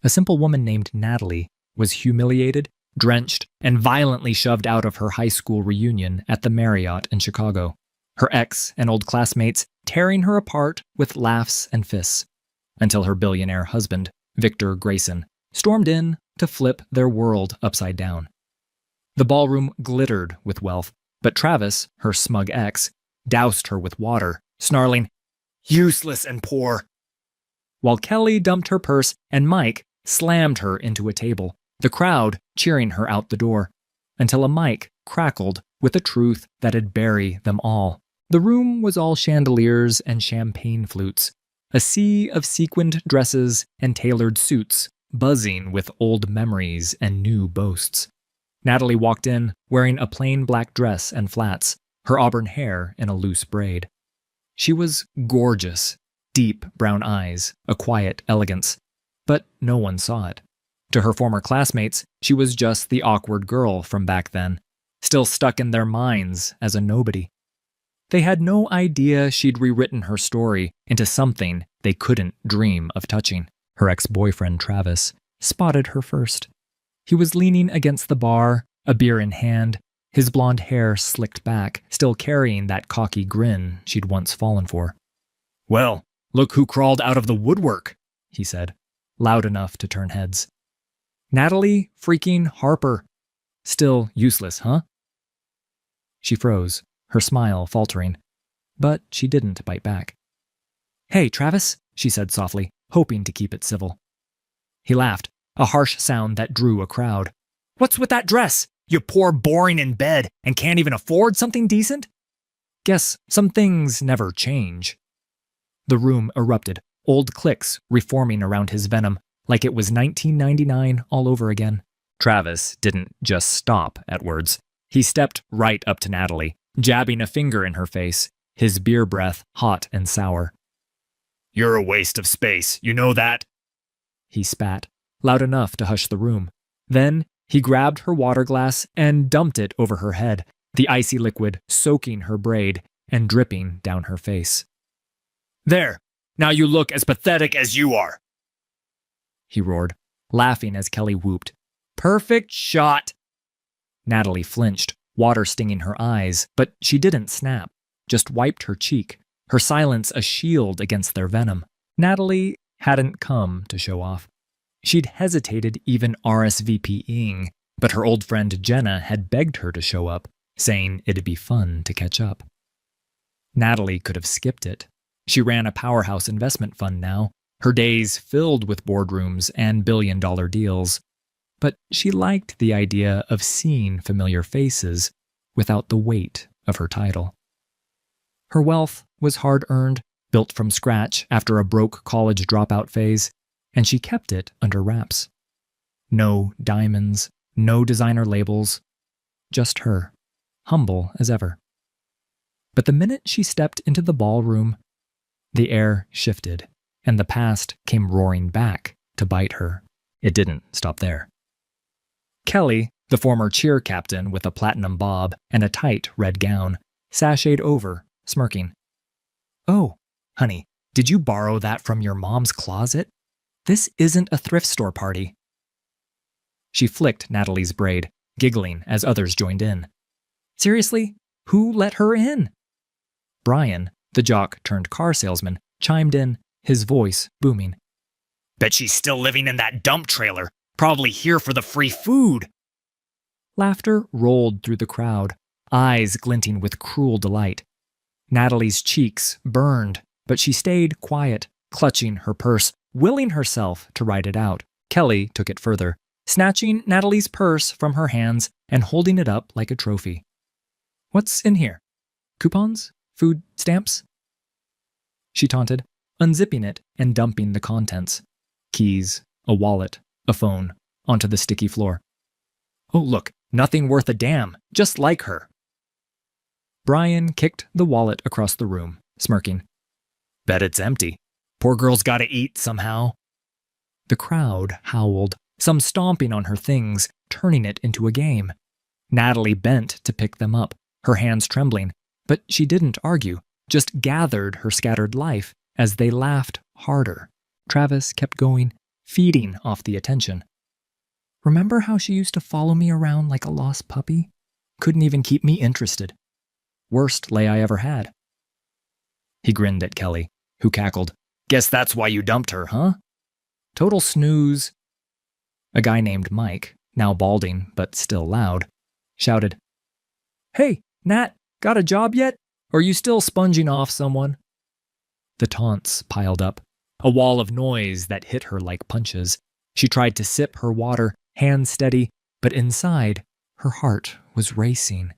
A simple woman named Natalie was humiliated, drenched, and violently shoved out of her high school reunion at the Marriott in Chicago. Her ex and old classmates tearing her apart with laughs and fists, until her billionaire husband, Victor Grayson, stormed in to flip their world upside down. The ballroom glittered with wealth, but Travis, her smug ex, doused her with water, snarling, "Useless and poor," while Kelly dumped her purse and Mike slammed her into a table, the crowd cheering her out the door, until a mic crackled with a truth that'd bury them all. The room was all chandeliers and champagne flutes, a sea of sequined dresses and tailored suits, buzzing with old memories and new boasts. Natalie walked in wearing a plain black dress and flats, her auburn hair in a loose braid. She was gorgeous, deep brown eyes, a quiet elegance, but no one saw it. To her former classmates, she was just the awkward girl from back then, still stuck in their minds as a nobody. They had no idea she'd rewritten her story into something they couldn't dream of touching. Her ex-boyfriend, Travis, spotted her first. He was leaning against the bar, a beer in hand, his blonde hair slicked back, still carrying that cocky grin she'd once fallen for. "Well, look who crawled out of the woodwork," he said, loud enough to turn heads. "Natalie freaking Harper. Still useless, huh?" She froze, her smile faltering, but she didn't bite back. "Hey, Travis," she said softly, hoping to keep it civil. He laughed, a harsh sound that drew a crowd. "What's with that dress? You poor boring in bed and can't even afford something decent?" "Guess some things never change." The room erupted, old cliques reforming around his venom, like it was 1999 all over again. Travis didn't just stop at words. He stepped right up to Natalie, jabbing a finger in her face, his beer breath hot and sour. "You're a waste of space, you know that?" He spat, loud enough to hush the room. Then he grabbed her water glass and dumped it over her head, the icy liquid soaking her braid and dripping down her face. "There, now you look as pathetic as you are," he roared, laughing as Kelly whooped. "Perfect shot!" Natalie flinched, water stinging her eyes, but she didn't snap, just wiped her cheek, her silence a shield against their venom. Natalie hadn't come to show off. She'd hesitated even RSVPing, but her old friend Jenna had begged her to show up, saying it'd be fun to catch up. Natalie could have skipped it. She ran a powerhouse investment fund now, her days filled with boardrooms and billion-dollar deals. But she liked the idea of seeing familiar faces without the weight of her title. Her wealth was hard-earned, built from scratch after a broke college dropout phase, and she kept it under wraps. No diamonds, no designer labels, just her, humble as ever. But the minute she stepped into the ballroom, the air shifted, and the past came roaring back to bite her. It didn't stop there. Kelly, the former cheer captain with a platinum bob and a tight red gown, sashayed over, smirking. "Oh, honey, did you borrow that from your mom's closet? This isn't a thrift store party." She flicked Natalie's braid, giggling as others joined in. "Seriously? Who let her in?" Brian, the jock-turned-car salesman, chimed in, his voice booming. "Bet she's still living in that dump trailer, probably here for the free food." Laughter rolled through the crowd, eyes glinting with cruel delight. Natalie's cheeks burned, but she stayed quiet, clutching her purse, willing herself to ride it out. Kelly took it further, snatching Natalie's purse from her hands and holding it up like a trophy. "What's in here? Coupons? Food stamps?" She taunted, unzipping it and dumping the contents. Keys, a wallet, a phone, onto the sticky floor. "Oh, look, nothing worth a damn, just like her." Brian kicked the wallet across the room, smirking. "Bet it's empty. Poor girl's gotta eat somehow." The crowd howled, some stomping on her things, turning it into a game. Natalie bent to pick them up, her hands trembling, but she didn't argue, just gathered her scattered life as they laughed harder. Travis kept going, feeding off the attention. Remember how she used to follow me around like a lost puppy? Couldn't even keep me interested. Worst lay I ever had. He grinned at Kelly, who cackled, "Guess that's why you dumped her, huh?" Total snooze. A guy named Mike, now balding but still loud, shouted, "Hey, Nat, got a job yet? Or are you still sponging off someone?" The taunts piled up, a wall of noise that hit her like punches. She tried to sip her water, hands steady, but inside, her heart was racing.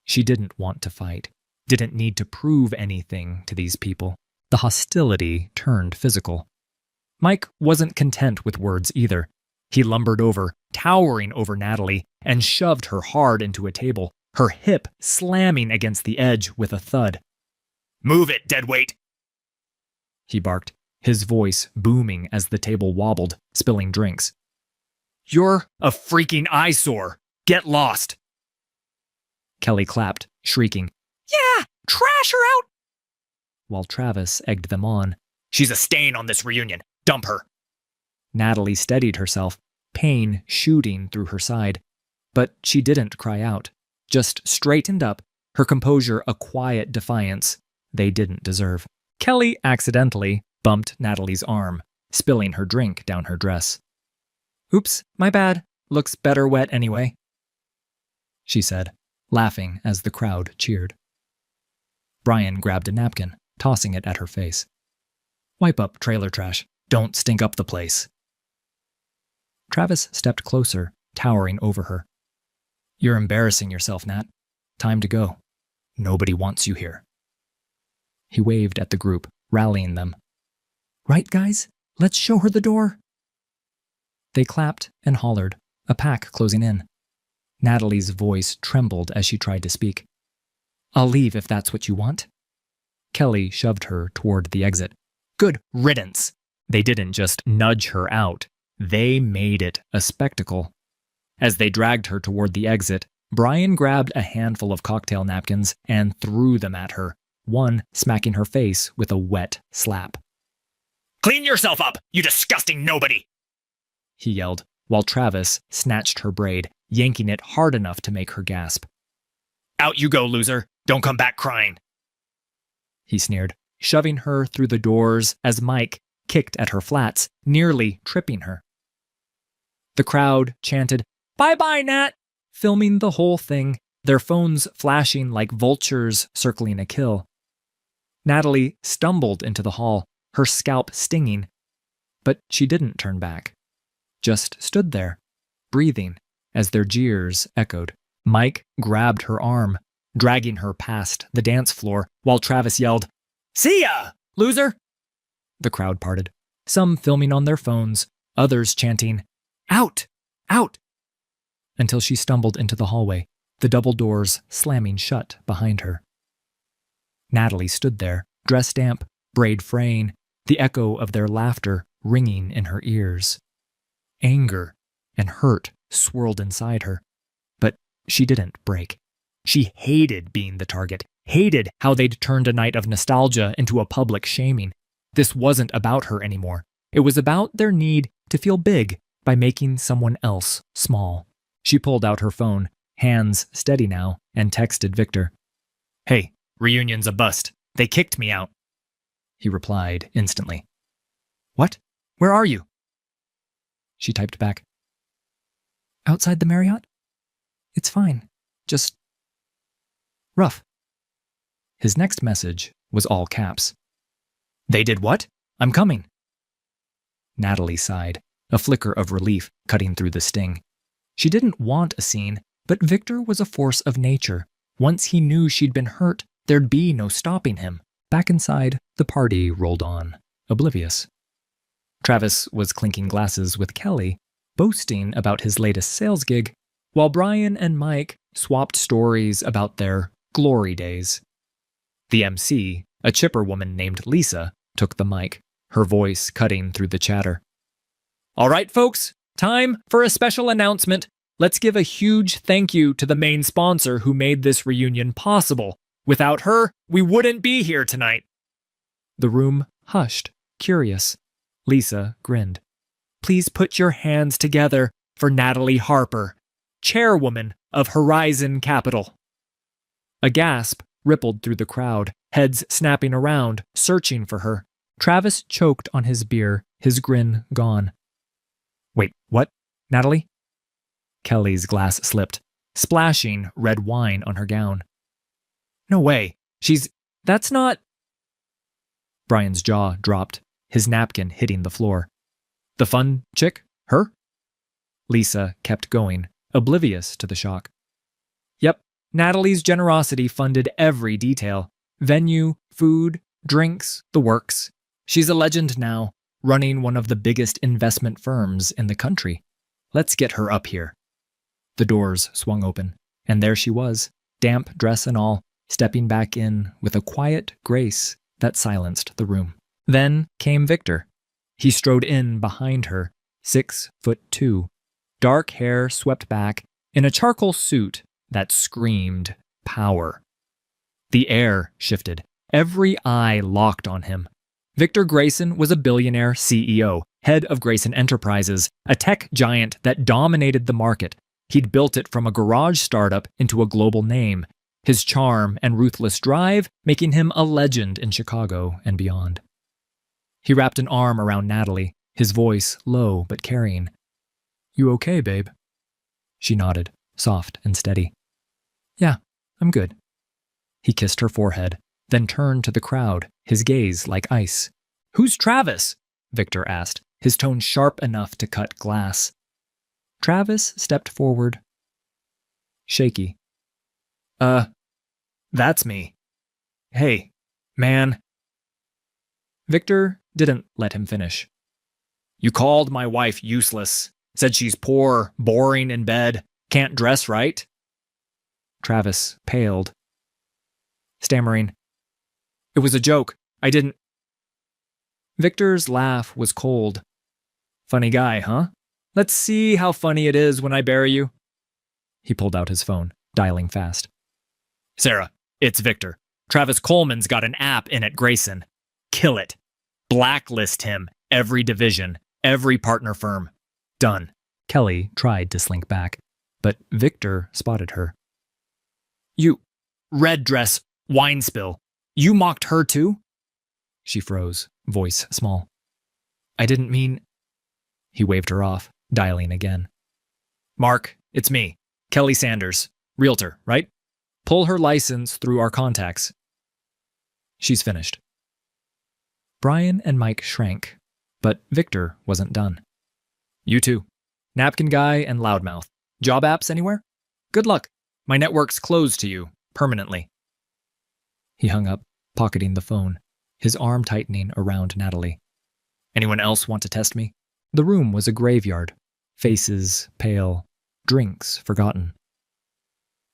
She didn't want to fight, didn't need to prove anything to these people. The hostility turned physical. Mike wasn't content with words either. He lumbered over, towering over Natalie, and shoved her hard into a table, her hip slamming against the edge with a thud. "Move it, deadweight!" he barked, his voice booming as the table wobbled, spilling drinks. "You're a freaking eyesore! Get lost!" Kelly clapped, shrieking, "Yeah! Trash her out!" While Travis egged them on. "She's a stain on this reunion! Dump her!" Natalie steadied herself, pain shooting through her side. But she didn't cry out, just straightened up, her composure a quiet defiance they didn't deserve. Kelly accidentally bumped Natalie's arm, spilling her drink down her dress. "Oops, my bad. Looks better wet anyway," she said, laughing as the crowd cheered. Brian grabbed a napkin, tossing it at her face. "Wipe up trailer trash. Don't stink up the place." Travis stepped closer, towering over her. "You're embarrassing yourself, Nat. Time to go. Nobody wants you here." He waved at the group, rallying them. "Right, guys? Let's show her the door." They clapped and hollered, a pack closing in. Natalie's voice trembled as she tried to speak. "I'll leave if that's what you want." Kelly shoved her toward the exit. "Good riddance." They didn't just nudge her out. They made it a spectacle. As they dragged her toward the exit, Brian grabbed a handful of cocktail napkins and threw them at her, one smacking her face with a wet slap. "Clean yourself up, you disgusting nobody!" he yelled, while Travis snatched her braid, yanking it hard enough to make her gasp. "Out you go, loser! Don't come back crying!" he sneered, shoving her through the doors as Mike kicked at her flats, nearly tripping her. The crowd chanted, "Bye-bye, Nat!" filming the whole thing, their phones flashing like vultures circling a kill. Natalie stumbled into the hall, her scalp stinging, but she didn't turn back. Just stood there, breathing, as their jeers echoed. Mike grabbed her arm, dragging her past the dance floor, while Travis yelled, "See ya, loser!" The crowd parted, some filming on their phones, others chanting, "Out! Out!" until she stumbled into the hallway, the double doors slamming shut behind her. Natalie stood there, dress damp, braid fraying, the echo of their laughter ringing in her ears. Anger and hurt swirled inside her, but she didn't break. She hated being the target, hated how they'd turned a night of nostalgia into a public shaming. This wasn't about her anymore. It was about their need to feel big by making someone else small. She pulled out her phone, hands steady now, and texted Victor. "Hey, reunion's a bust. They kicked me out." He replied instantly. "What? Where are you?" She typed back. "Outside the Marriott? It's fine. Just rough." His next message was all caps. "They did what? I'm coming." Natalie sighed, a flicker of relief cutting through the sting. She didn't want a scene, but Victor was a force of nature. Once he knew she'd been hurt, there'd be no stopping him. Back inside, the party rolled on, oblivious. Travis was clinking glasses with Kelly, boasting about his latest sales gig, while Brian and Mike swapped stories about their glory days. The MC, a chipper woman named Lisa, took the mic, her voice cutting through the chatter. "All right, folks, time for a special announcement. Let's give a huge thank you to the main sponsor who made this reunion possible. Without her, we wouldn't be here tonight." The room hushed, curious. Lisa grinned. please put your hands together for Natalie Harper, chairwoman of Horizon Capital." A gasp rippled through the crowd, heads snapping around, searching for her. Travis choked on his beer, his grin gone. "Wait, what? Natalie?" Kelly's glass slipped, splashing red wine on her gown. "No way. That's not..." Brian's jaw dropped, his napkin hitting the floor. "The fun chick? Her?" Lisa kept going, oblivious to the shock. "Yep, Natalie's generosity funded every detail. Venue, food, drinks, the works. She's a legend now, running one of the biggest investment firms in the country. Let's get her up here." The doors swung open, and there she was, damp dress and all, stepping back in with a quiet grace that silenced the room. Then came Victor. He strode in behind her, 6'2", dark hair swept back, in a charcoal suit that screamed power. The air shifted, every eye locked on him. Victor Grayson was a billionaire CEO, head of Grayson Enterprises, a tech giant that dominated the market. He'd built it from a garage startup into a global name, his charm and ruthless drive making him a legend in Chicago and beyond. He wrapped an arm around Natalie, his voice low but carrying. "You okay, babe?" She nodded, soft and steady. "Yeah, I'm good." He kissed her forehead, then turned to the crowd, his gaze like ice. "Who's Travis?" Victor asked, his tone sharp enough to cut glass. Travis stepped forward. Shaky. That's me. Hey, man." Victor didn't let him finish. "You called my wife useless, said she's poor, boring in bed, can't dress right?" Travis paled, stammering, "It was a joke. I didn't..." Victor's laugh was cold. "Funny guy, huh? Let's see how funny it is when I bury you." He pulled out his phone, dialing fast. "Sarah, it's Victor. Travis Coleman's got an app in at Grayson. Kill it. Blacklist him. Every division. Every partner firm. Done." Kelly tried to slink back, but Victor spotted her. "You, red dress, wine spill. You mocked her too?" She froze, voice small. "I didn't mean..." He waved her off, dialing again. "Mark, it's me, Kelly Sanders, realtor, right? Pull her license through our contacts." "She's finished." Brian and Mike shrank, but Victor wasn't done. "You too. Napkin guy and loudmouth. Job apps anywhere? Good luck. My network's closed to you, permanently." He hung up, pocketing the phone, his arm tightening around Natalie. "Anyone else want to test me?" The room was a graveyard, faces pale, drinks forgotten.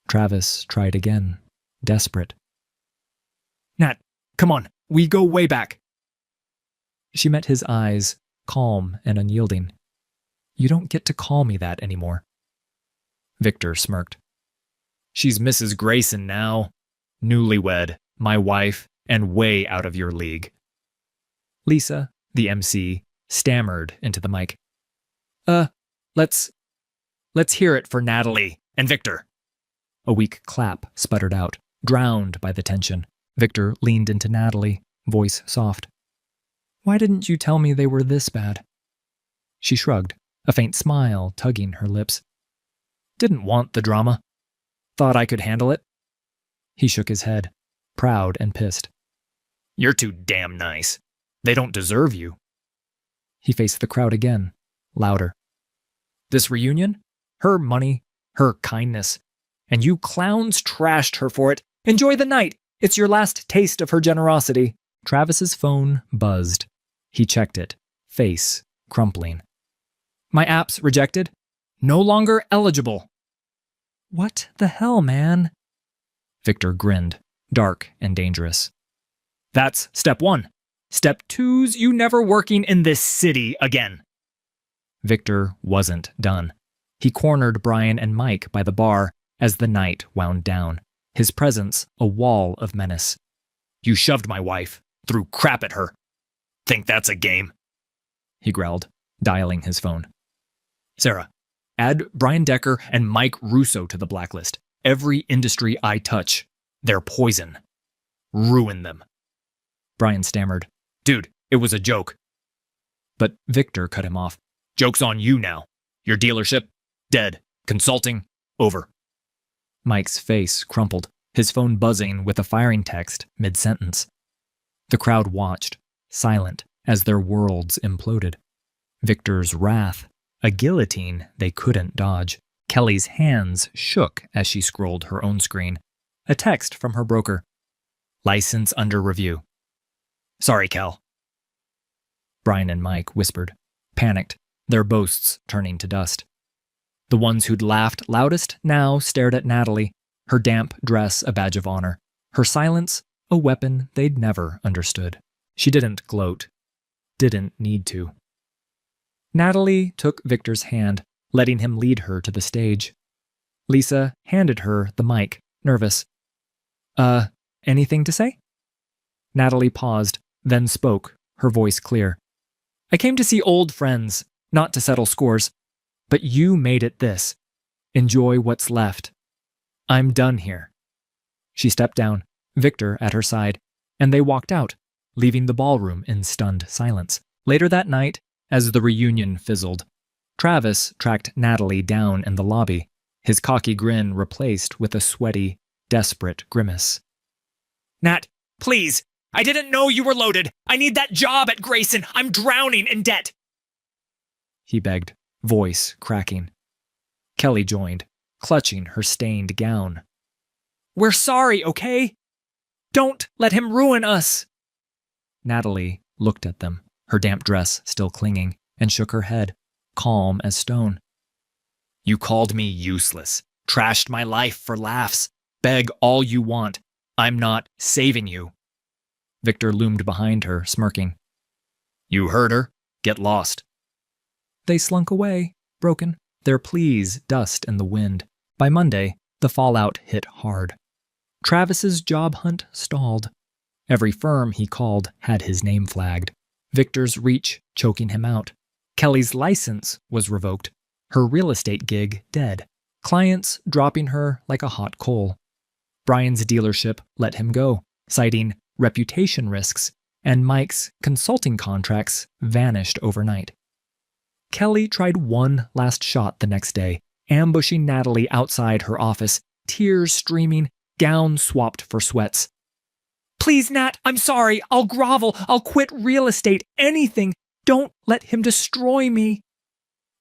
Travis tried again, desperate. "Nat, come on, we go way back." She met his eyes, calm and unyielding. "You don't get to call me that anymore." Victor smirked. "She's Mrs. Grayson now. Newlywed, my wife, and way out of your league." Lisa, the MC, stammered into the mic. Let's hear it for Natalie and Victor." A weak clap sputtered out, drowned by the tension. Victor leaned into Natalie, voice soft. "Why didn't you tell me they were this bad?" She shrugged, a faint smile tugging her lips. "Didn't want the drama. Thought I could handle it." He shook his head, proud and pissed. "You're too damn nice. They don't deserve you." He faced the crowd again, louder. "This reunion? Her money, her kindness. And you clowns trashed her for it. Enjoy the night. It's your last taste of her generosity." Travis's phone buzzed. He checked it, face crumpling. "My app's rejected. No longer eligible." "What the hell, man?" Victor grinned, dark and dangerous. "That's step 1. Step 2's you never working in this city again." Victor wasn't done. He cornered Brian and Mike by the bar as the night wound down, his presence a wall of menace. "You shoved my wife, threw crap at her. Think that's a game?" He growled, dialing his phone. Sarah, add Brian Decker and Mike Russo to the blacklist. Every industry I touch, they're poison. Ruin them. Brian stammered. Dude, it was a joke. But Victor cut him off. Joke's on you now. Your dealership, dead. Consulting, over. Mike's face crumpled, his phone buzzing with a firing text mid-sentence. The crowd watched, silent, as their worlds imploded. Victor's wrath, a guillotine they couldn't dodge. Kelly's hands shook as she scrolled her own screen. A text from her broker. License under review. Sorry, Kel. Brian and Mike whispered, panicked, their boasts turning to dust. The ones who'd laughed loudest now stared at Natalie, her damp dress a badge of honor, her silence a weapon they'd never understood. She didn't gloat, didn't need to. Natalie took Victor's hand, letting him lead her to the stage. Lisa handed her the mic, nervous. Anything to say? Natalie paused, then spoke, her voice clear. I came to see old friends, not to settle scores. But you made it this. Enjoy what's left. I'm done here. She stepped down, Victor at her side, and they walked out, leaving the ballroom in stunned silence. Later that night, as the reunion fizzled, Travis tracked Natalie down in the lobby, his cocky grin replaced with a sweaty, desperate grimace. Nat, please! I didn't know you were loaded! I need that job at Grayson! I'm drowning in debt! He begged, voice cracking. Kelly joined, clutching her stained gown. We're sorry, okay? Don't let him ruin us! Natalie looked at them, her damp dress still clinging, and shook her head, calm as stone. You called me useless, trashed my life for laughs. Beg all you want. I'm not saving you. Victor loomed behind her, smirking. You heard her. Get lost. They slunk away, broken, their pleas dust in the wind. By Monday, the fallout hit hard. Travis's job hunt stalled. Every firm he called had his name flagged. Victor's reach choking him out. Kelly's license was revoked. Her real estate gig dead. Clients dropping her like a hot coal. Brian's dealership let him go, citing reputation risks, and Mike's consulting contracts vanished overnight. Kelly tried one last shot the next day, ambushing Natalie outside her office, tears streaming, gown swapped for sweats. Please, Nat, I'm sorry. I'll grovel. I'll quit real estate. Anything. Don't let him destroy me.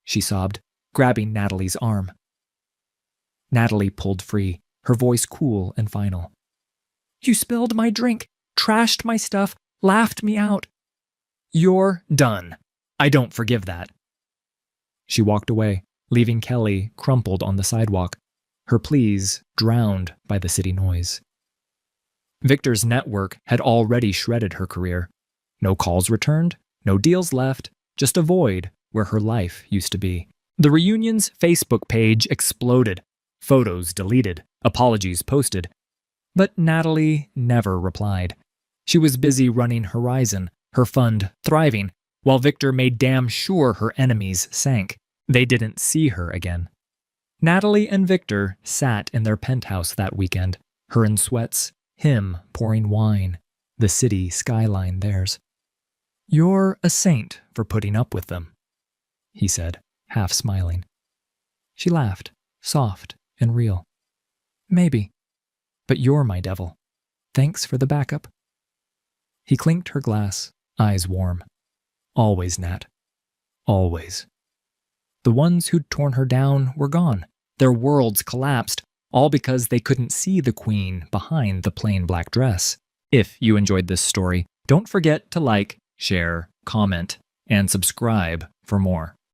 She sobbed, grabbing Natalie's arm. Natalie pulled free, her voice cool and final. You spilled my drink, trashed my stuff, laughed me out. You're done. I don't forgive that. She walked away, leaving Kelly crumpled on the sidewalk, her pleas drowned by the city noise. Victor's network had already shredded her career. No calls returned, no deals left, just a void where her life used to be. The reunion's Facebook page exploded, photos deleted, apologies posted. But Natalie never replied. She was busy running Horizon, her fund thriving, while Victor made damn sure her enemies sank. They didn't see her again. Natalie and Victor sat in their penthouse that weekend, her in sweats, him pouring wine, the city skyline theirs. You're a saint for putting up with them, he said, half smiling. She laughed, soft and real. Maybe, but you're my devil. Thanks for the backup. He clinked her glass, eyes warm. Always, Nat. Always. The ones who'd torn her down were gone. Their worlds collapsed, all because they couldn't see the queen behind the plain black dress. If you enjoyed this story, don't forget to like, share, comment, and subscribe for more.